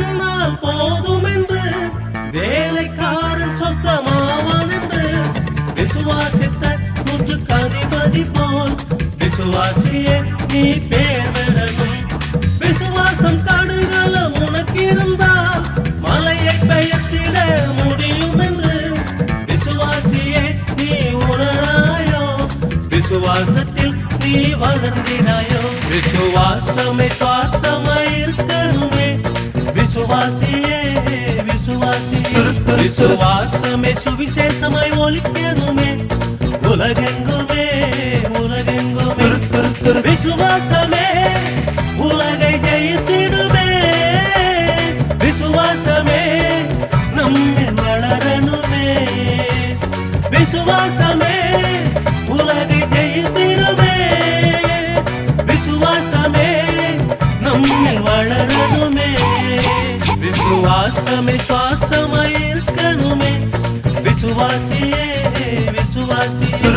சொன்னால் போதும் என்று வேலைக்காரன் சொஸ்தமாவான் என்று விசுவாசித்த நூற்றுக்கு அதிபதி போல் விசுவாசியே நீ பேர் பெறணும். விசுவாசம் காடுகள உனக்கு இருந்தால் மலையை பெயர்த்திட முடியும் என்று விசுவாசியே நீ உணராயோ, விசுவாசத்தில் நீ வளர்ந்திடாயோ. விசுவாசமே சுவாசமாய் இருக்கணுமே விசுவாசியே விசுவாசியே. விசுவாசமே சுவிசேஷமாய் ஒலிக்கணுமே உலகெங்குமே உலகெங்குமே. விசுவாசமே உலகை ஜெயித்திடுமே. விசுவாசமே நம்மில் வளரணுமே. விசுவாசமே உலகை ஜெயித்திடுமே. விசுவாசமே நம்மில் வளரணுமே. விசுவாசமே சுவாசமாய் இருக்கணுமே விசுவாசியே விசுவாசியே.